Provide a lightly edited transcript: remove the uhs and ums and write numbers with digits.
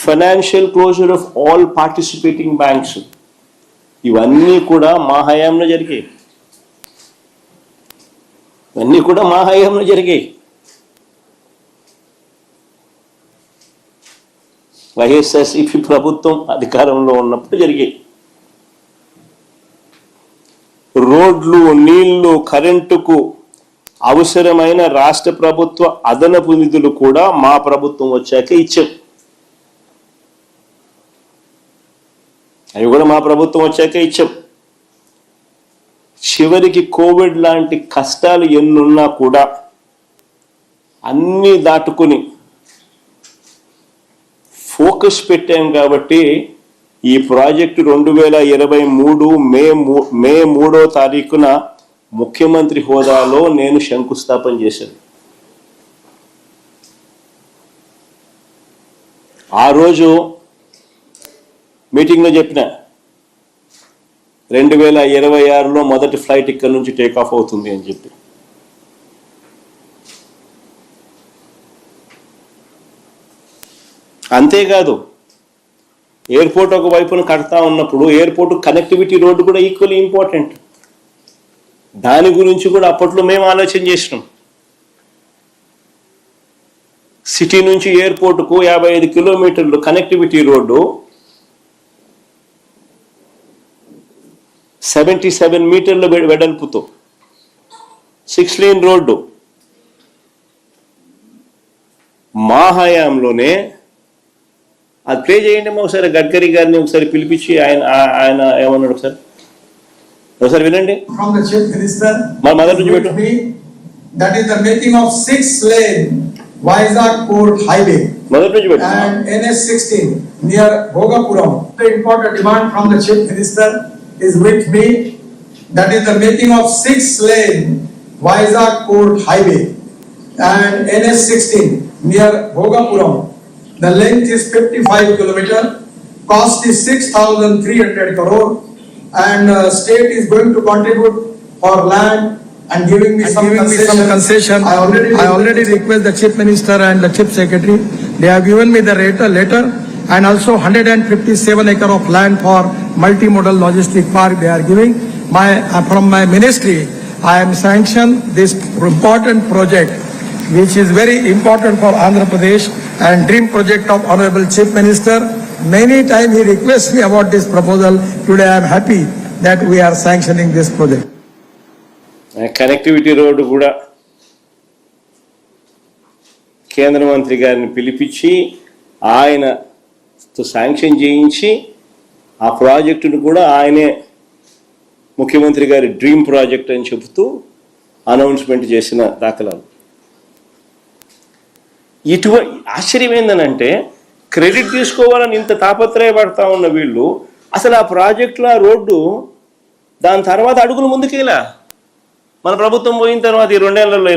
Financial closure of all participating banks, ఇవన్నీ కూడా మా హయాంలో జరిగాయి. ఇవన్నీ కూడా మా హయాంలో జరిగాయి. వైఎస్ఆర్సీపీ ప్రభుత్వం అధికారంలో ఉన్నప్పుడు జరిగాయి. రోడ్లు, నీళ్లు, కరెంటుకు అవసరమైన రాష్ట్ర ప్రభుత్వ అదనపు నిధులు కూడా మా ప్రభుత్వం వచ్చాక ఇచ్చాం. అవి కూడా మా ప్రభుత్వం వచ్చాక ఇచ్చాం. చివరికి కోవిడ్ లాంటి కష్టాలు ఎన్నున్నా కూడా అన్నీ దాటుకుని ఫోకస్ పెట్టాం కాబట్టి ఈ ప్రాజెక్టు 2023 మే 3వ తారీఖున ముఖ్యమంత్రి హోదాలో నేను శంకుస్థాపన చేశాను. ఆ రోజు మీటింగ్లో చెప్పిన 2026లో మొదటి ఫ్లైట్ ఇక్కడ నుంచి టేకాఫ్ అవుతుంది అని చెప్పి. అంతేకాదు, ఎయిర్పోర్ట్ ఒక వైపున కడతా ఉన్నప్పుడు ఎయిర్పోర్ట్ కనెక్టివిటీ రోడ్డు కూడా ఈక్వల్లీ ఇంపార్టెంట్. దాని గురించి కూడా అప్పట్లో మేము ఆలోచన చేసినాం. సిటీ నుంచి ఎయిర్పోర్టుకు 55 కిలోమీటర్లు కనెక్టివిటీ రోడ్డు, 77 మీటర్ల వెడల్పుతో 6 లేన్ రోడ్డు మా హయాంలోనే. అది ప్లే చేయండి ఒకసారి, గడ్కరీ గారిని ఒకసారి పిలిపించి ఆయన ఏమన్నాడు ఒకసారి వినండి. From the Chief Minister, మొదటి నుంచి పెట్టు. that is the making of 6-lane Vizag Port Highway మొదటి నుంచి పెట్టు. and NS16 near Bhogapuram. The important demand from the Chief Minister is with me. That is the making of 6-lane Vizag Port Highway and NS16 near Bhogapuram. The length is 55 km, cost is 6,300 crore, and state is going to contribute for land and giving me some concession. I already request the Chief Minister and the Chief Secretary. They have given me the letter and also 157 acre of land for multimodal logistic park they are giving. From my ministry, I am sanctioned this important project, which is very important for Andhra Pradesh and dream project of Honorable Chief Minister. Many times he requests me about this proposal. Today I am happy that we are sanctioning this project. Connectivity road కూడా కేంద్ర మంత్రి గారిని పిలిపించి ఆయనతో sanction చేయించి ఆ ప్రాజెక్టును కూడా ఆయనే ముఖ్యమంత్రి గారి డ్రీమ్ ప్రాజెక్ట్ అని చెబుతూ అనౌన్స్మెంట్ చేసిన దాఖలాలు. ఆశ్చర్యం ఏందనంటే, క్రెడిట్ తీసుకోవాలని ఇంత తాపత్రయపడతా ఉన్న వీళ్ళు అసలు ఆ ప్రాజెక్టులో ఆ రోడ్డు దాని తర్వాత అడుగులు ముందుకేలా మన ప్రభుత్వం పోయిన తర్వాత ఈ 2 ఏళ్లలో